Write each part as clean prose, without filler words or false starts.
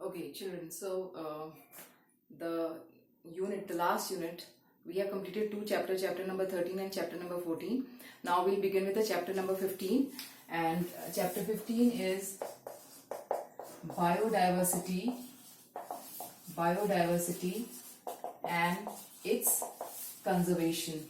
Okay, children. So the the last unit, we have completed two chapters, chapter number 13 and chapter number 14. Now we'll begin with the chapter number 15, and chapter 15 is biodiversity, biodiversity and its conservation.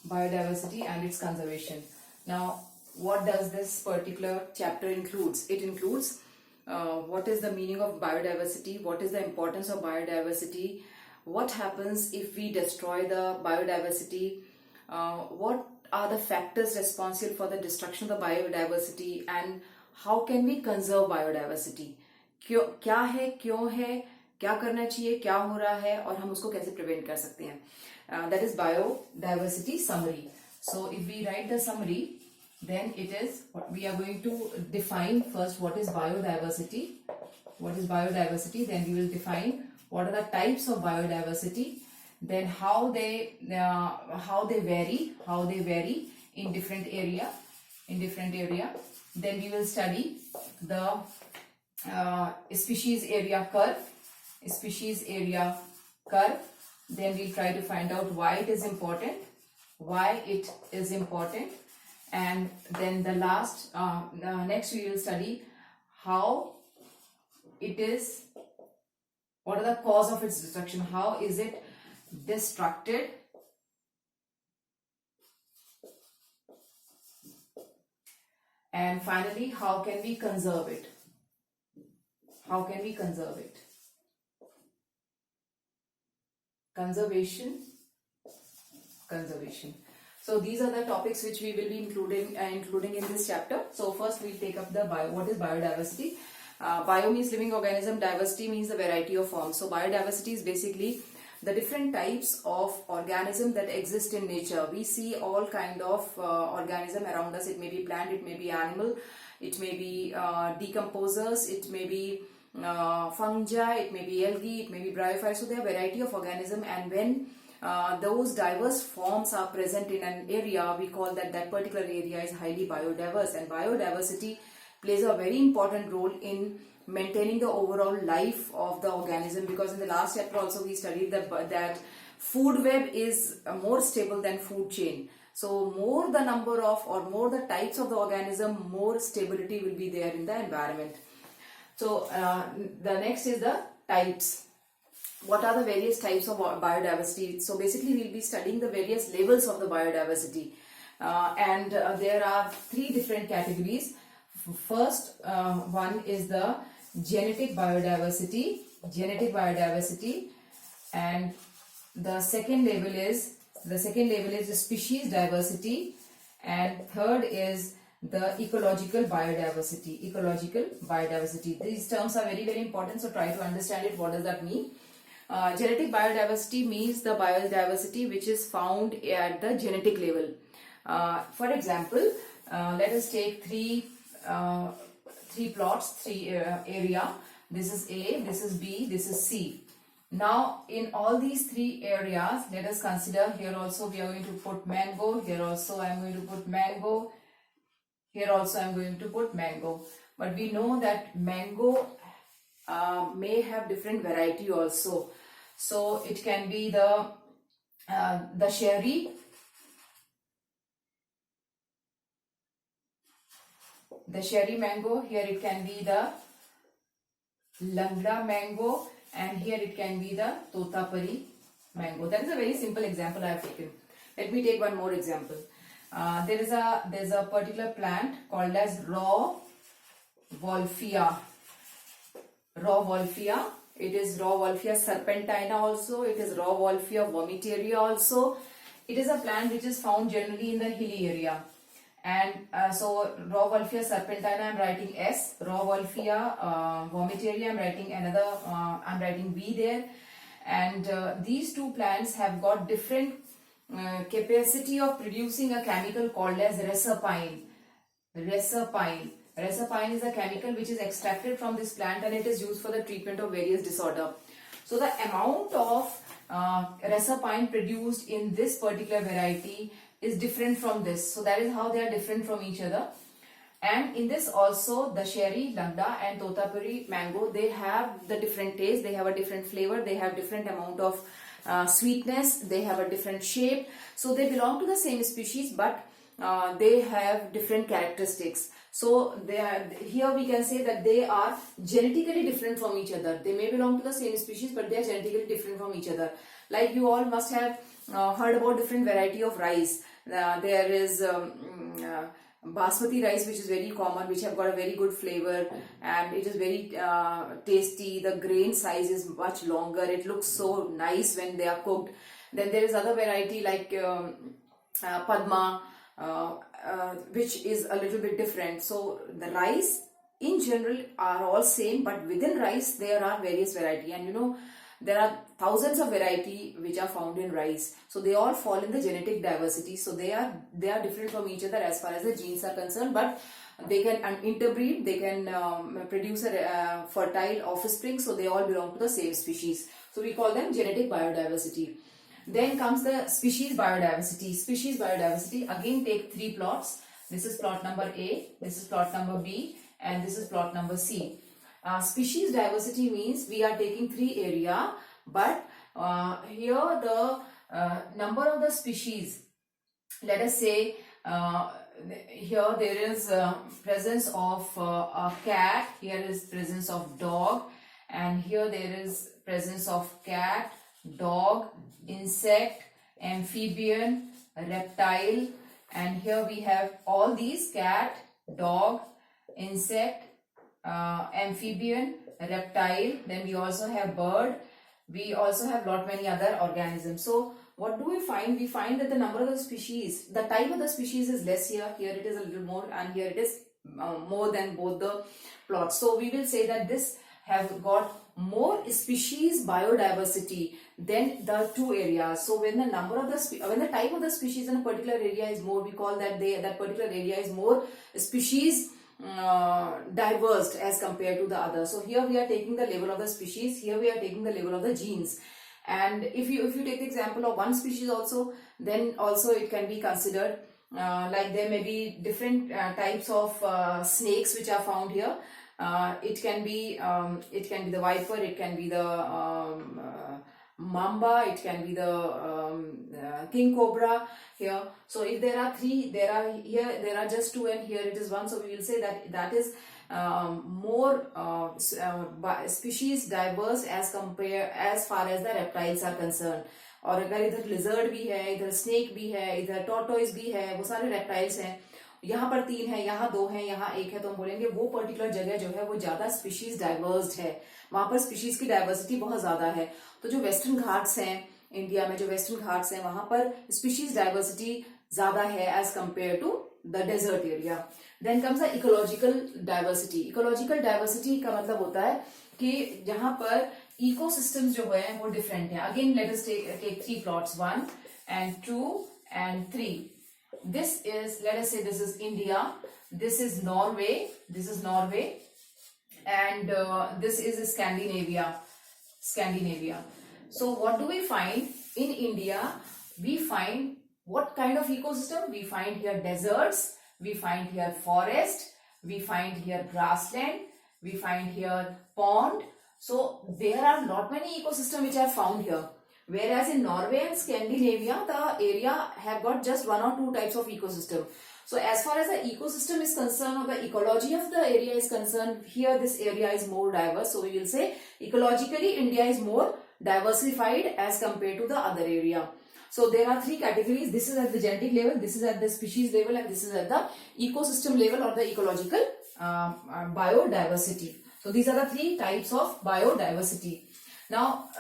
Biodiversity and its conservation. Now, what does this particular chapter includes? It includes what is the meaning of biodiversity, what is the importance of biodiversity, what happens if we destroy the biodiversity, what are the factors responsible for the destruction of the biodiversity, and how can we conserve biodiversity. क्या है, क्यों है, क्या करना चाहिए, क्या हो रहा है और हम उसको कैसे प्रिवेंट कर सकते हैं. That is biodiversity summary. So if we write the summary, then it is we are going to define first what is biodiversity. What is biodiversity? Then we will define what are the types of biodiversity. Then how they vary in different area. Then we will study the species area curve. Then we'll try to find out why it is important, and then the last next we will study how it is, what are the cause of its destruction, how is it destructed, and finally how can we conserve it. Conservation. So these are the topics which we will be including in this chapter. So first we'll take up the what is biodiversity. Bio means living organism, diversity means the variety of forms. So biodiversity is basically the different types of organism that exist in nature. We see all kind of organism around us. It may be plant, it may be animal, it may be decomposers, it may be fungi, it may be algae, it may be bryophytes. So there are variety of organism, and when those diverse forms are present in an area, we call that particular area is highly biodiverse. And biodiversity plays a very important role in maintaining the overall life of the organism, because in the last chapter also we studied that food web is more stable than food chain. So more the number of or more the types of the organism, more stability will be there in the environment. So the next is the types. What are the various types of biodiversity? So basically we'll be studying the various levels of the biodiversity, and there are three different categories. First one is the genetic biodiversity, and the second level is the species diversity, and third is the ecological biodiversity. These terms are very important, so try to understand it. What does that mean? Genetic biodiversity means the biodiversity which is found at the genetic level. For example, let us take three plots, area. This is A, this is B, this is C. Now in all these three areas, let us consider here also we are going to put mango, here also I am going to put mango, here also I am going to put mango. But we know that mango may have different variety also. So it can be the cherry mango, here it can be the langda mango, and here it can be the totapari mango. That is a very simple example I have taken. Let me take one more example. There's a particular plant called as raw wolffia. It is raw wolffia serpentina also. It is raw wolffia vomitaria also. It is a plant which is found generally in the hilly area. And so raw wolffia serpentina I am writing S. Raw wolffia vomitaria I am writing another. I am writing V there. And these two plants have got different capacity of producing a chemical called as reserpine. Reserpine is a chemical which is extracted from this plant, and it is used for the treatment of various disorder. So the amount of reserpine produced in this particular variety is different from this. So that is how they are different from each other. And in this also, the Sherry, Langda and Totapuri mango, they have the different taste, they have a different flavor, they have different amount of sweetness, they have a different shape. So they belong to the same species, but they have different characteristics. So they are, here we can say that they are genetically different from each other. They may belong to the same species, but they are genetically different from each other. Like you all must have heard about different variety of rice. There is basmati rice, which is very common, which have got a very good flavor, and it is very tasty. The grain size is much longer. It looks so nice when they are cooked. Then there is other variety like Padma, which is a little bit different. So the rice in general are all same, but within rice there are various variety, and you know there are thousands of variety which are found in rice. So they all fall in the genetic diversity. So they are different from each other as far as the genes are concerned, but they can interbreed, they can produce a fertile offspring. So they all belong to the same species. So we call them genetic biodiversity. Then comes the species biodiversity. Species biodiversity, again take three plots. This is plot number A, this is plot number B, and this is plot number C. Species diversity means we are taking three area, but here the number of the species, let us say here there is presence of a cat, here is presence of dog, and here there is presence of cat, dog, insect, amphibian, reptile, and here we have all these: cat, dog, insect, amphibian, reptile. Then we also have bird. We also have lot many other organisms. So what do we find? We find that the number of the species, the type of the species is less here. Here it is a little more, and here it is more than both the plots. So we will say that this have got more species biodiversity than the two areas. So when the number of the when the type of the species in a particular area is more, we call that that particular area is more species diverse as compared to the other. So here we are taking the level of the species, here we are taking the level of the genes. And if you take the example of one species also, then also it can be considered. Like there may be different types of snakes which are found here. It can be the viper, it can be the mamba, it can be the king cobra here. So if there are three, there are just two, and here it is one. So we will say that is more species diverse as far as the reptiles are concerned. और अगर इधर lizard भी है, इधर snake भी है, इधर tortoise भी है, वो सारे reptiles हैं. यहाँ पर 3 है, यहाँ 2 है, यहाँ 1 है, तो हम बोलेंगे वो पर्टिकुलर जगह जो है वो ज्यादा स्पीशीज डाइवर्स्ड है, वहां पर स्पीशीज की डाइवर्सिटी बहुत ज्यादा है. तो जो वेस्टर्न घाट्स हैं इंडिया में, जो वेस्टर्न घाट्स हैं, वहां पर स्पीशीज डाइवर्सिटी ज्यादा है as compare to the desert area. Then comes the ecological diversity. Ecological diversity का मतलब होता है कि जहां पर इकोसिस्टम्स जो है वो डिफरेंट है. Again let us take 3 plots, 1 and 2 and 3. This is, let us say this is India, this is Norway, and this is Scandinavia. So what do we find in India? We find what kind of ecosystem? We find here deserts, we find here forest, we find here grassland, we find here pond. So there are not many ecosystems which are found here. Whereas in Norway and Scandinavia, the area have got just 1 or 2 types of ecosystem. So as far as the ecosystem is concerned, or the ecology of the area is concerned, here this area is more diverse. So we will say ecologically India is more diversified as compared to the other area. So there are 3 categories. This is at the genetic level, this is at the species level, and this is at the ecosystem level or the ecological biodiversity. So these are the 3 types of biodiversity. Now,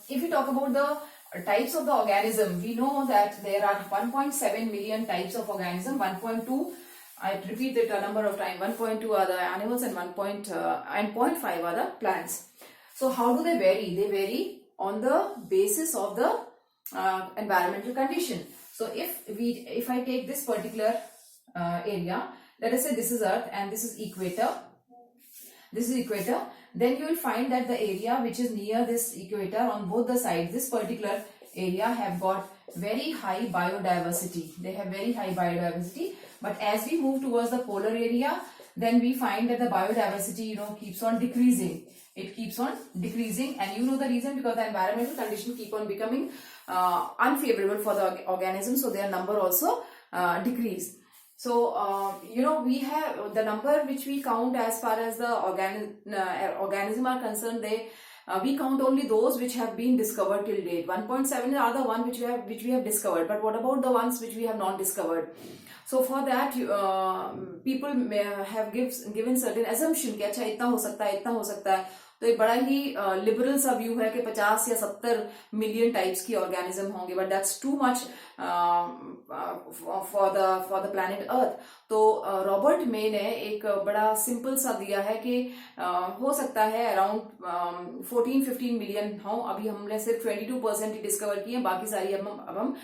if we talk about the types of the organism, we know that there are 1.7 million types of organism. 1.2, I repeat it a number of times, 1.2 are the animals and 0.5 are the plants. So how do they vary? They vary on the basis of the environmental condition. So if I take this particular area, let us say this is Earth and this is equator. Then you will find that the area which is near this equator on both the sides, this particular area have got very high biodiversity. They have very high biodiversity. But as we move towards the polar area, then we find that the biodiversity, keeps on decreasing. It keeps on decreasing, and you know the reason, because the environmental conditions keep on becoming unfavorable for the organisms, so their number also decrease. So we have the number which we count as far as the organism are concerned. We count only those which have been discovered till date. 1.7 are the one which we have discovered. But what about the ones which we have not discovered? So for that, people may have given certain assumption कि अच्छा इतना हो सकता है, इतना हो सकता है. तो एक बड़ा ही लिबरल सा व्यू है कि 50 या 70 मिलियन टाइप्स की ऑर्गेनिज्म होंगे, but that's too much for the planet earth. तो रॉबर्ट मे ने एक बड़ा सिंपल सा दिया है कि हो सकता है अराउंड 14-15 मिलियन हो. अभी हमने सिर्फ 22% ही डिस्कवर किए, बाकी सारी अब हम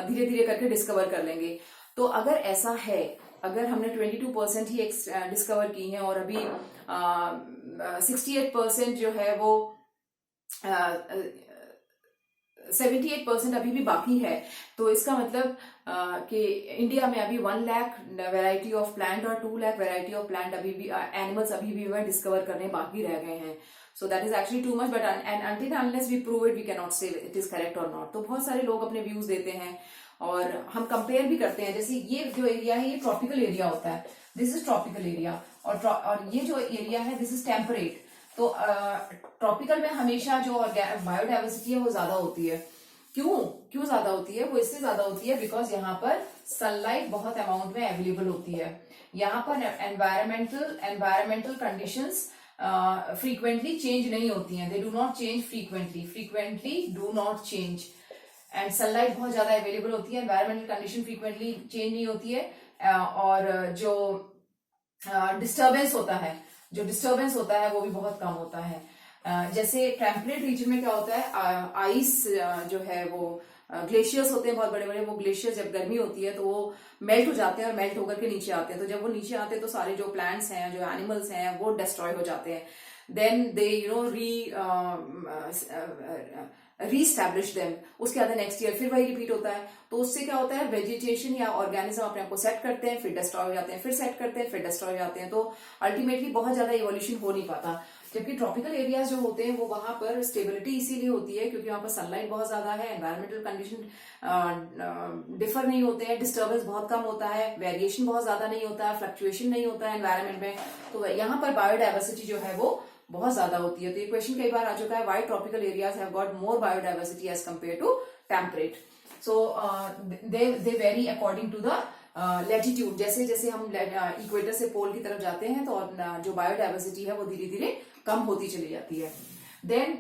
धीरे धीरे करके डिस्कवर कर लेंगे. तो अगर ऐसा है, अगर हमने 22% ही डिस्कवर की हैं और अभी 68% जो है वो 78% अभी भी बाकी है, तो इसका मतलब कि इंडिया में अभी 1 लाख वैरायटी ऑफ प्लांट और 2 लाख वैरायटी ऑफ प्लांट अभी भी एनिमल्स अभी भी डिस्कवर करने बाकी रह गए हैं. So that is actually too much, but until unless we prove it, we cannot say it is correct or not. तो बहुत सारे लोग अपने व्यूज देते हैं और हम कंपेयर भी करते हैं. जैसे ये जो एरिया है ये ट्रॉपिकल एरिया होता है, दिस इज ट्रॉपिकल एरिया, और ये जो एरिया है दिस इज टेम्परेट. तो ट्रॉपिकल में हमेशा जो बायोडाइवर्सिटी है वो ज्यादा होती है. क्यों ज्यादा होती है? वो इससे ज्यादा होती है बिकॉज यहाँ पर सनलाइट बहुत अमाउंट में अवेलेबल होती है. यहाँ पर एनवायरमेंटल कंडीशंस फ्रीक्वेंटली चेंज नहीं होती हैं. They do not change frequently do not change. And sunlight बहुत ज्यादा अवेलेबल होती है, एनवायरमेंटल कंडीशन फ्रीक्वेंटली चेंज नहीं होती है. और जो डिस्टर्बेंस होता है वो भी बहुत कम होता है. जैसे टेम्परेट रीजन में क्या होता है, आइस जो है वो ग्लेशियर्स होते हैं बहुत बड़े बड़े. वो ग्लेशियर्स जब गर्मी होती है तो वो मेल्ट हो जाते हैं और मेल्ट होकर के नीचे आते हैं. तो जब वो नीचे आते हैं तो सारे जो प्लांट्स हैं, जो एनिमल्स हैं, वो डिस्ट्रॉय हो जाते हैं. Then they reestablish them. उसके बाद नेक्स्ट ईयर फिर वही रिपीट होता है. तो उससे क्या होता है, वेजिटेशन या ऑर्गेनिज्म अपने आप को सेट करते हैं, फिर डिस्ट्रॉय हो जाते हैं, फिर सेट करते हैं, फिर डिस्ट्रॉय हो जाते हैं. तो अल्टीमेटली बहुत ज्यादा इवोल्यूशन हो नहीं पाता. जबकि ट्रॉपिकल एरियाज जो होते हैं वो वहां पर स्टेबिलिटी इसीलिए होती है क्योंकि वहां पर सनलाइट बहुत ज्यादा है, एनवायरमेंटल कंडीशन डिफर नहीं होते हैं, डिस्टर्बेंस बहुत कम होता है, वेरिएशन बहुत ज्यादा नहीं होता है, फ्लक्चुएशन नहीं होता है एनवायरमेंट में. तो यहाँ पर बायोडाइवर्सिटी जो है वो बहुत ज्यादा होती है. तो ये क्वेश्चन कई बार आ चुका है, why tropical areas have got more biodiversity as compare to temperate. So they vary according to the latitude. जैसे जैसे हम इक्वेटर से पोल की तरफ जाते हैं तो जो बायोडाइवर्सिटी है वो धीरे धीरे कम होती चली जाती है. Then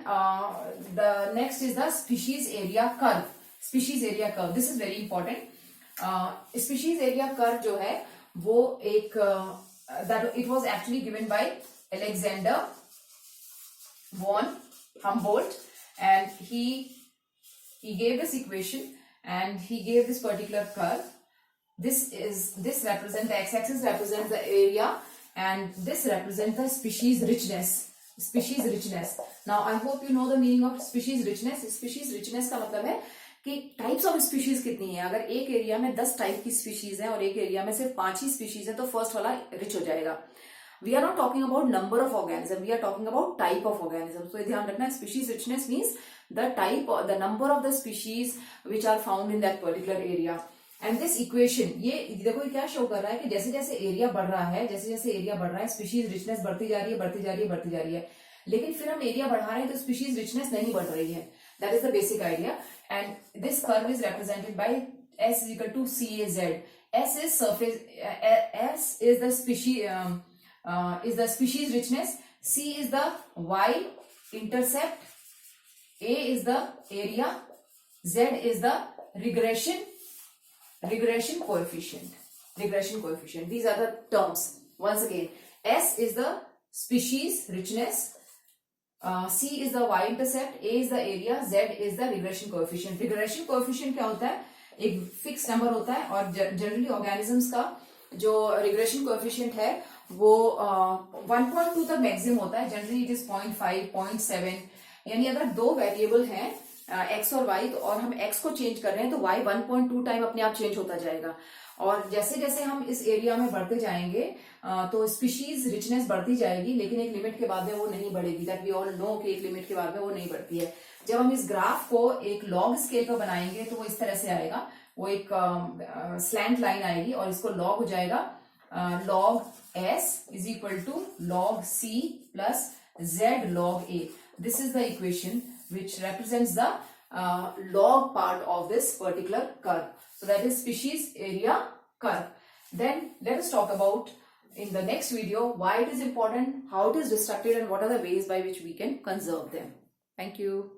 the next is the species area curve. Species area curve, this is very important. Species area curve जो है वो एक that it was actually given by Alexander von Humboldt, and he gave this equation and he gave this particular curve. This represents the x-axis represents the area and this represents the species richness. Now I hope you know the meaning of species richness. Species richness का मतलब है कि types of species कितनी है. अगर एक area में 10 type की स्पीशीज है और एक एरिया में सिर्फ 5 ही स्पीशीज है तो फर्स्ट वाला रिच हो जाएगा. We are not talking about number of organisms, we are talking about type of organisms. So ध्यान रखना, species richness means the type or the number of the species which are found in that particular area. And this equation, ये देखो ये क्या show कर रहा है कि जैसे जैसे एरिया बढ़ रहा है स्पीशीज रिचनेस बढ़ती जा रही है. लेकिन फिर हम एरिया बढ़ा रहे हैं तो स्पीशीज रिचनेस नहीं बढ़ रही है. That is the basic idea. And this curve is represented by S is equal to CAZ. S is surface, S is the species richness, C is the y-intercept, A is the area, Z is the regression coefficient. These are the terms. Once again, S is the species richness, C is the y-intercept, A is the area, Z is the regression coefficient. Regression coefficient क्या होता है? एक fix number होता है और generally organisms का जो regression coefficient है वो 1.2 तक मैक्सिमम होता है. Generally it is 0.5, 0.7. यानी अगर दो वेरिएबल हैं x और y, तो और हम x को चेंज कर रहे हैं तो y 1.2 टाइम अपने आप चेंज होता जाएगा। और जैसे जैसे हम इस एरिया में बढ़ते जाएंगे तो स्पीशीज रिचनेस बढ़ती जाएगी, लेकिन एक लिमिट के बाद में वो नहीं बढ़ेगी। दैट वी ऑल नो कि एक लिमिट के बाद में वो नहीं बढ़ती है। जब हम इस ग्राफ को एक लॉग स्केल पर बनाएंगे तो वो इस तरह से आएगा, वो एक स्लैंट लाइन आएगी और इसको लॉग हो जाएगा, log s is equal to log c plus z log a. This is the equation which represents the log part of this particular curve. So that is species area curve. Then let us talk about in the next video why it is important, how it is destructed, and what are the ways by which we can conserve them. Thank you.